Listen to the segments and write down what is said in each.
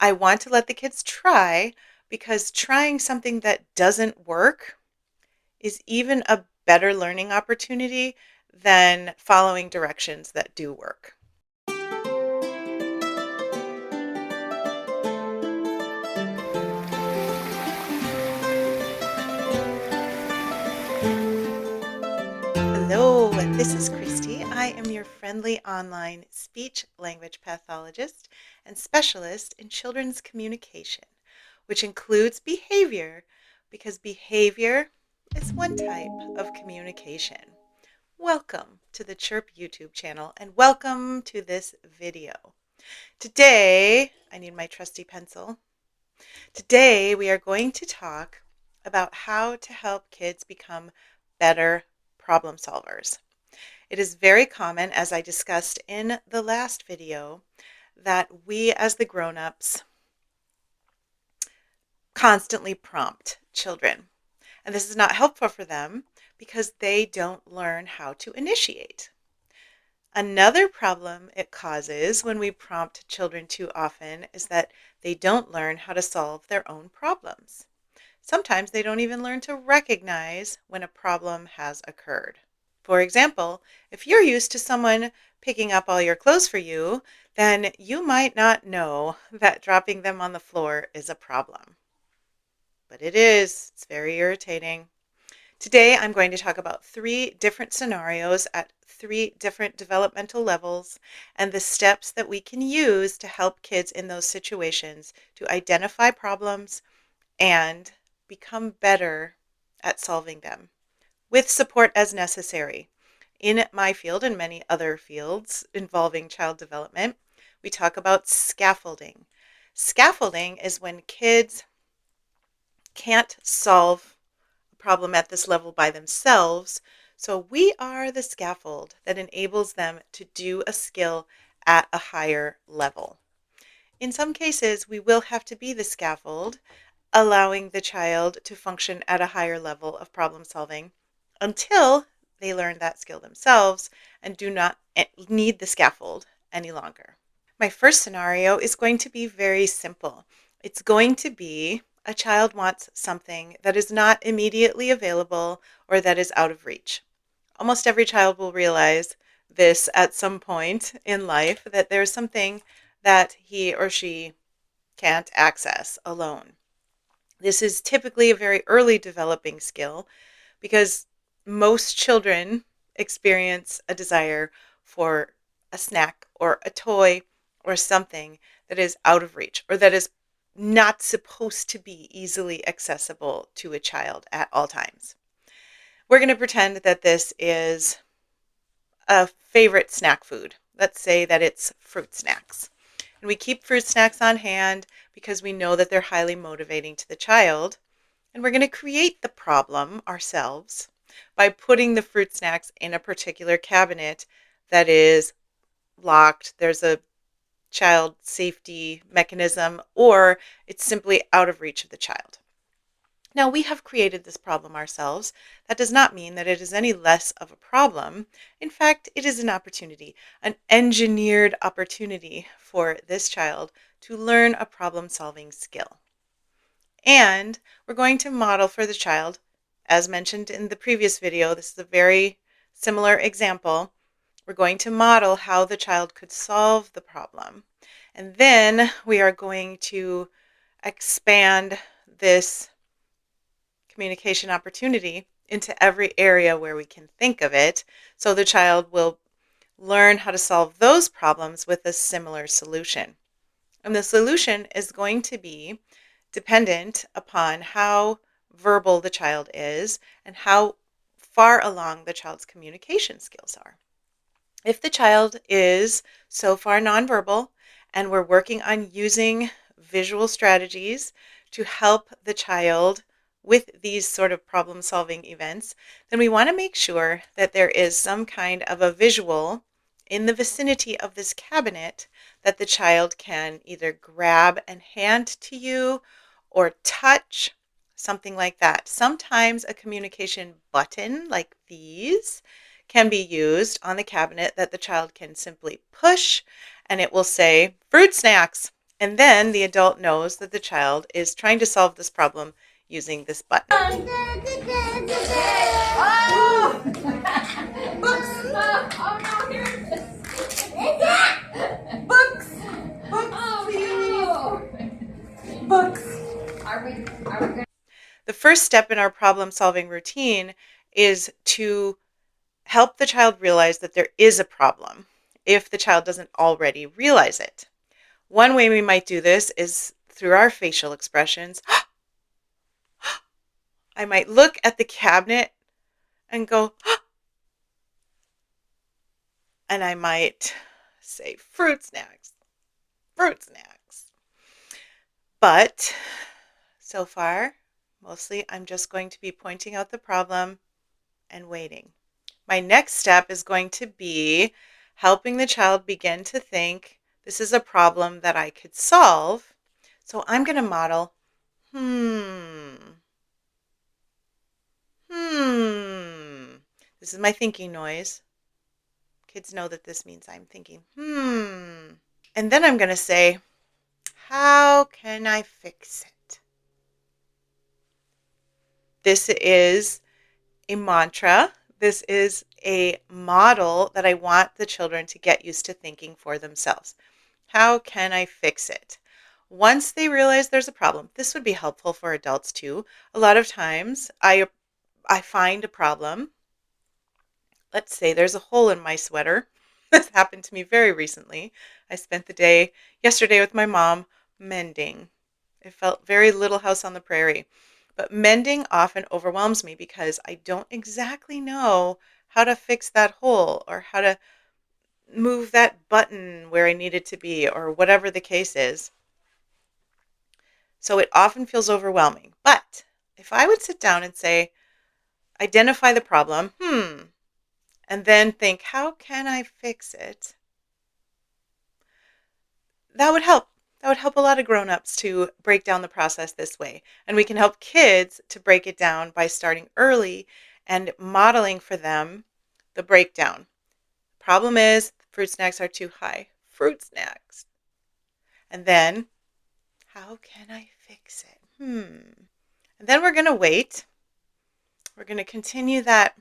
I want to let the kids try because trying something that doesn't work is even a better learning opportunity than following directions that do work. Hello, this is Christy. I am your friendly online speech language pathologist and specialist in children's communication, which includes behavior, because behavior is one type of communication. Welcome to the Chirp YouTube channel and welcome to this video. Today, I need my trusty pencil. Today, we are going to talk about how to help kids become better problem solvers. It is very common, as I discussed in the last video, that we as the grown-ups constantly prompt children. And this is not helpful for them because they don't learn how to initiate. Another problem it causes when we prompt children too often is that they don't learn how to solve their own problems. Sometimes they don't even learn to recognize when a problem has occurred. For example, if you're used to someone picking up all your clothes for you, then you might not know that dropping them on the floor is a problem. But it is. It's very irritating. Today, I'm going to talk about 3 different scenarios at 3 different developmental levels and the steps that we can use to help kids in those situations to identify problems and become better at solving them, with support as necessary. In my field and many other fields involving child development, we talk about scaffolding. Scaffolding is when kids can't solve a problem at this level by themselves, so we are the scaffold that enables them to do a skill at a higher level. In some cases, we will have to be the scaffold, allowing the child to function at a higher level of problem solving until they learn that skill themselves and do not need the scaffold any longer. My first scenario is going to be very simple. It's going to be a child wants something that is not immediately available or that is out of reach. Almost every child will realize this at some point in life, that there's something that he or she can't access alone. This is typically a very early developing skill because most children experience a desire for a snack or a toy or something that is out of reach or that is not supposed to be easily accessible to a child at all times. We're going to pretend that this is a favorite snack food. Let's say that it's fruit snacks. And we keep fruit snacks on hand because we know that they're highly motivating to the child. And we're going to create the problem ourselves by putting the fruit snacks in a particular cabinet that is locked. There's a child safety mechanism, or it's simply out of reach of the child. Now, we have created this problem ourselves. That does not mean that it is any less of a problem. In fact, it is an opportunity, an engineered opportunity for this child to learn a problem-solving skill. And we're going to model for the child, as mentioned in the previous video, this is a very similar example. We're going to model how the child could solve the problem. And then we are going to expand this communication opportunity into every area where we can think of it, so the child will learn how to solve those problems with a similar solution. And the solution is going to be dependent upon how verbal the child is and how far along the child's communication skills are. If the child is so far nonverbal and we're working on using visual strategies to help the child with these sort of problem-solving events, then we want to make sure that there is some kind of a visual in the vicinity of this cabinet that the child can either grab and hand to you or touch, something like that. Sometimes a communication button like these can be used on the cabinet that the child can simply push and it will say fruit snacks, And then the adult knows that the child is trying to solve this problem using this button. Oh! Books! Oh no, here it is. Books! Books, please! Books! Are we good? The first step in our problem-solving routine is to help the child realize that there is a problem if the child doesn't already realize it. One way we might do this is through our facial expressions. I might look at the cabinet and go, and I might say, fruit snacks, fruit snacks. But so far, mostly I'm just going to be pointing out the problem and waiting. My next step is going to be helping the child begin to think, this is a problem that I could solve. So I'm going to model, This is my thinking noise. Kids know that this means I'm thinking, And then I'm going to say, how can I fix it? This is a mantra. This is a model that I want the children to get used to thinking for themselves. How can I fix it? Once they realize there's a problem, this would be helpful for adults too. A lot of times I find a problem. Let's say there's a hole in my sweater. This happened to me very recently. I spent the day yesterday with my mom mending. It felt very Little House on the Prairie. But mending often overwhelms me because I don't exactly know how to fix that hole or how to move that button where I need it to be or whatever the case is. So it often feels overwhelming. But if I would sit down and say, identify the problem, and then think, how can I fix it? That would help. That would help a lot of grown-ups to break down the process this way. And we can help kids to break it down by starting early and modeling for them the breakdown. Problem is, fruit snacks are too high. Fruit snacks. And then, how can I fix it? And then we're going to wait. We're going to continue that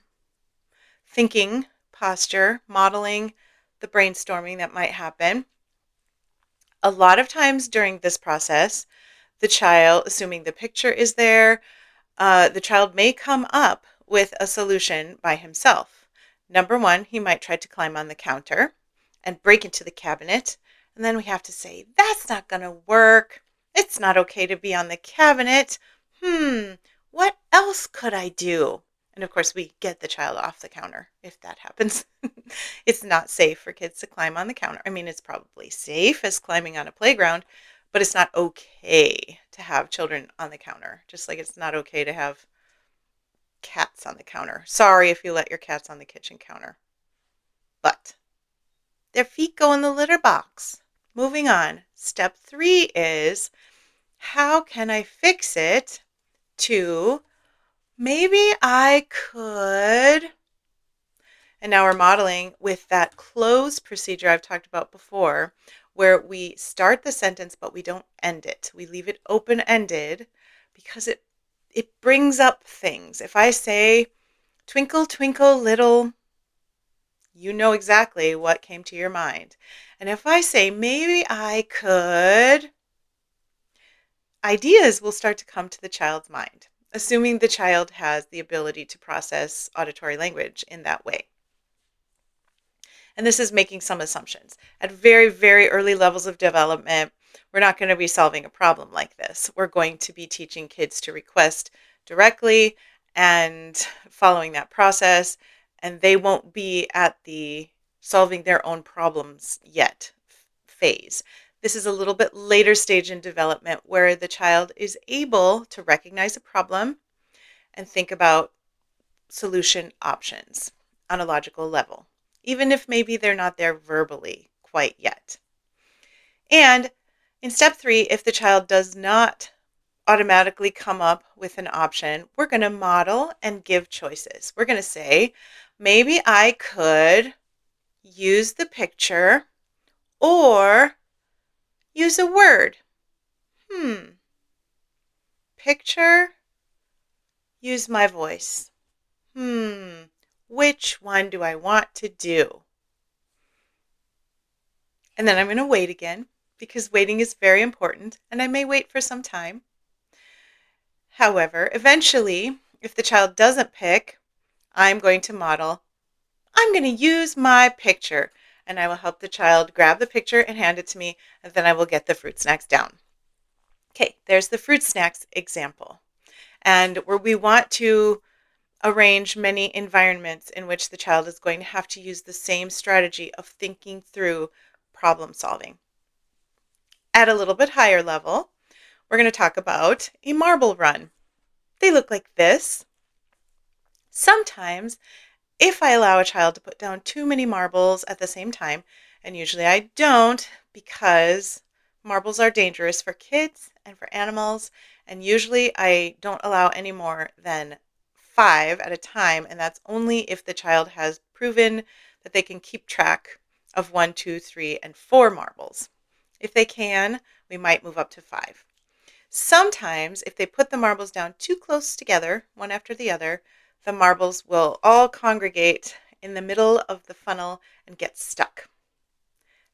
thinking posture, modeling the brainstorming that might happen. A lot of times during this process, the child, assuming the picture is there, the child may come up with a solution by himself. Number one, he might try to climb on the counter and break into the cabinet. And then we have to say, that's not going to work. It's not okay to be on the cabinet. What else could I do? And of course, we get the child off the counter if that happens. It's not safe for kids to climb on the counter. I mean, it's probably safe as climbing on a playground, but it's not okay to have children on the counter, just like it's not okay to have cats on the counter. Sorry if you let your cats on the kitchen counter. But their feet go in the litter box. Moving on. Step 3 is, how can I fix it to maybe I could, and now we're modeling with that close procedure I've talked about before, where we start the sentence but we don't end it. We leave it open-ended because it brings up things. If I say, twinkle, twinkle, little, you know exactly what came to your mind. And if I say, maybe I could, ideas will start to come to the child's mind, assuming the child has the ability to process auditory language in that way. And this is making some assumptions. At very, very early levels of development, we're not going to be solving a problem like this. We're going to be teaching kids to request directly and following that process, and they won't be at the solving their own problems yet phase. This is a little bit later stage in development where the child is able to recognize a problem and think about solution options on a logical level, even if maybe they're not there verbally quite yet. And in step 3, if the child does not automatically come up with an option, we're going to model and give choices. We're going to say, maybe I could use the picture, or Use a word. Picture. Use my voice. Which one do I want to do? And then I'm going to wait again because waiting is very important and I may wait for some time. However, eventually, if the child doesn't pick, I'm going to model. I'm going to use my picture and I will help the child grab the picture and hand it to me, and then I will get the fruit snacks down. Okay, there's the fruit snacks example. And where we want to arrange many environments in which the child is going to have to use the same strategy of thinking through problem solving. At a little bit higher level, we're going to talk about a marble run. They look like this. Sometimes, if I allow a child to put down too many marbles at the same time, and usually I don't because marbles are dangerous for kids and for animals, and usually I don't allow any more than 5 at a time, and that's only if the child has proven that they can keep track of 1, 2, 3, and 4 marbles. If they can, we might move up to 5. Sometimes, if they put the marbles down too close together, one after the other, the marbles will all congregate in the middle of the funnel and get stuck.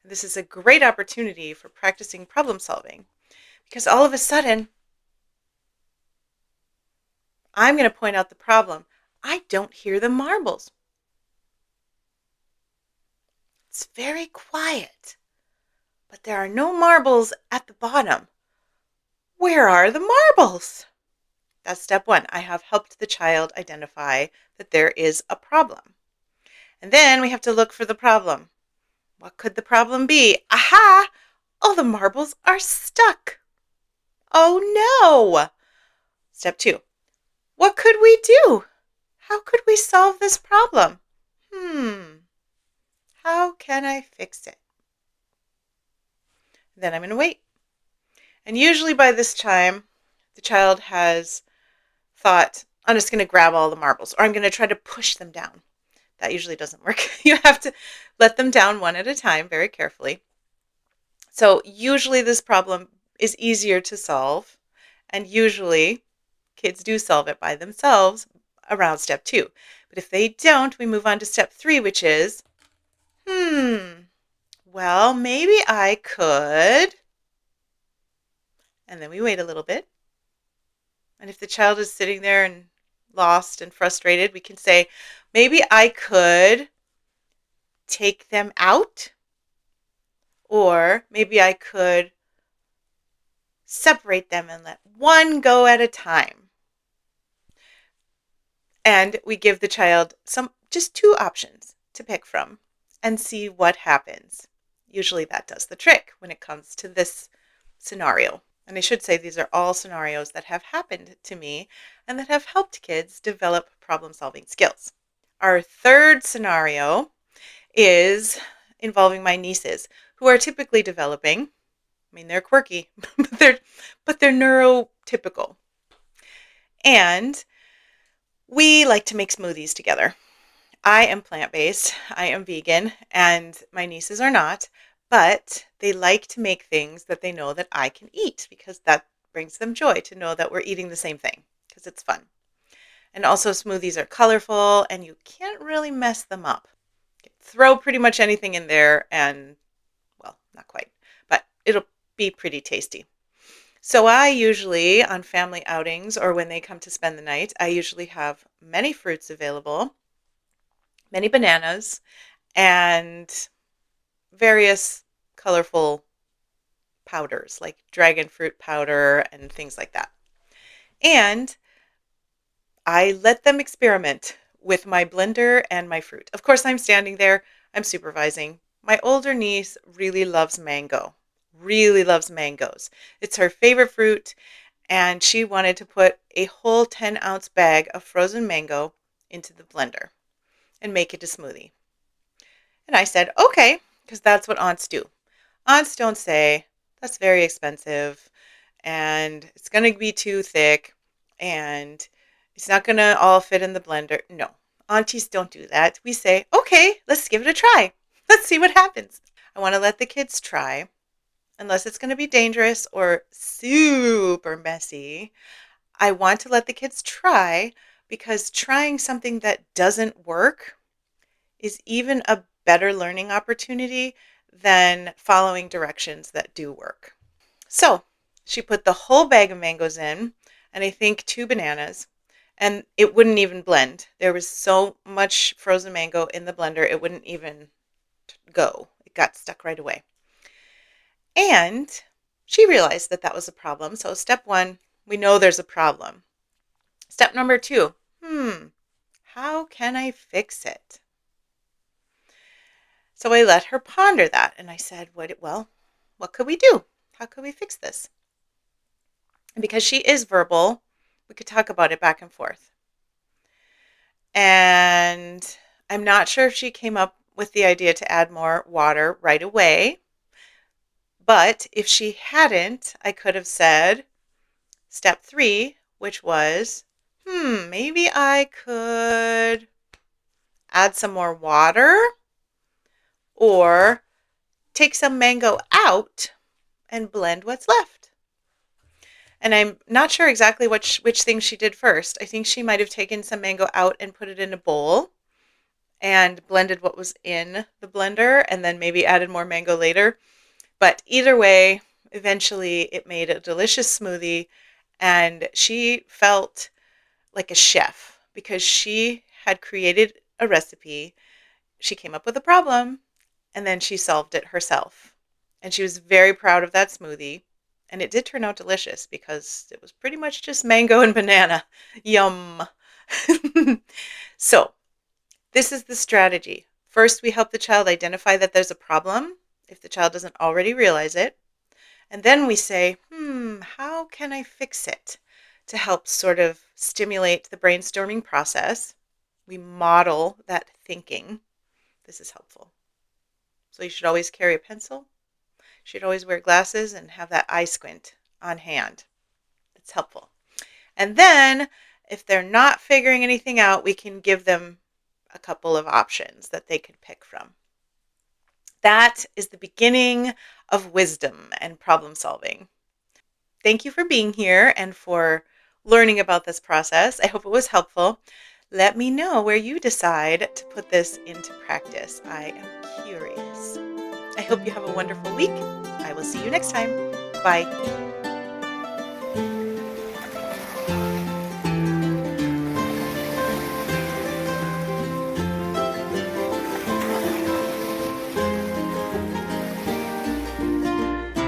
This is a great opportunity for practicing problem solving because all of a sudden, I'm going to point out the problem. I don't hear the marbles. It's very quiet, but there are no marbles at the bottom. Where are the marbles? That's step 1. I have helped the child identify that there is a problem. And then we have to look for the problem. What could the problem be? Aha! Oh, the marbles are stuck. Oh no! Step 2. What could we do? How could we solve this problem? How can I fix it? Then I'm going to wait. And usually by this time, the child has thought, I'm just going to grab all the marbles, or I'm going to try to push them down. That usually doesn't work. You have to let them down one at a time very carefully. So usually this problem is easier to solve, and usually kids do solve it by themselves around step 2. But if they don't, we move on to step 3, which is, well, maybe I could. And then we wait a little bit. And if the child is sitting there and lost and frustrated, we can say, maybe I could take them out, or maybe I could separate them and let one go at a time. And we give the child just 2 options to pick from and see what happens. Usually that does the trick when it comes to this scenario. And I should say these are all scenarios that have happened to me and that have helped kids develop problem-solving skills. Our third scenario is involving my nieces, who are typically developing. I mean, they're quirky, but they're neurotypical. And we like to make smoothies together. I am plant-based, I am vegan, and my nieces are not, but they like to make things that they know that I can eat because that brings them joy to know that we're eating the same thing because it's fun. And also smoothies are colorful and you can't really mess them up. Throw pretty much anything in there and, well, not quite, but it'll be pretty tasty. So I usually, on family outings or when they come to spend the night, I usually have many fruits available, many bananas, and various colorful powders like dragon fruit powder and things like that. And I let them experiment with my blender and my fruit. Of course, I'm standing there, I'm supervising. My older niece really loves mangoes. It's her favorite fruit, and she wanted to put a whole 10-ounce bag of frozen mango into the blender and make it a smoothie. And I said, okay, because that's what aunts do. Aunts don't say, that's very expensive, and it's going to be too thick, and it's not going to all fit in the blender. No, aunties don't do that. We say, okay, let's give it a try. Let's see what happens. I want to let the kids try unless it's going to be dangerous or super messy, I want to let the kids try, because trying something that doesn't work is even a better learning opportunity than following directions that do work. So she put the whole bag of mangoes in, and I think 2 bananas, and it wouldn't even blend. There was so much frozen mango in the blender, it wouldn't even go. It got stuck right away. And she realized that that was a problem. So step one, we know there's a problem. Step number two, how can I fix it? So I let her ponder that, and I said, what could we do? How could we fix this? And because she is verbal, we could talk about it back and forth. And I'm not sure if she came up with the idea to add more water right away, but if she hadn't, I could have said step 3, which was, maybe I could add some more water or take some mango out and blend what's left. And I'm not sure exactly which thing she did first. I think she might have taken some mango out and put it in a bowl and blended what was in the blender and then maybe added more mango later. But either way, eventually it made a delicious smoothie, and she felt like a chef because she had created a recipe. She came up with a problem, and then she solved it herself. And she was very proud of that smoothie. And it did turn out delicious because it was pretty much just mango and banana. Yum. So, this is the strategy. First, we help the child identify that there's a problem if the child doesn't already realize it. And then we say, how can I fix it, to help sort of stimulate the brainstorming process. We model that thinking. This is helpful. So you should always carry a pencil. You should always wear glasses and have that eye squint on hand. It's helpful. And then if they're not figuring anything out, we can give them a couple of options that they could pick from. That is the beginning of wisdom and problem solving. Thank you for being here and for learning about this process. I hope it was helpful. Let me know where you decide to put this into practice. I am curious. I hope you have a wonderful week. I will see you next time. Bye.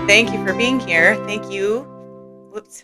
Thank you for being here. Thank you. Whoops.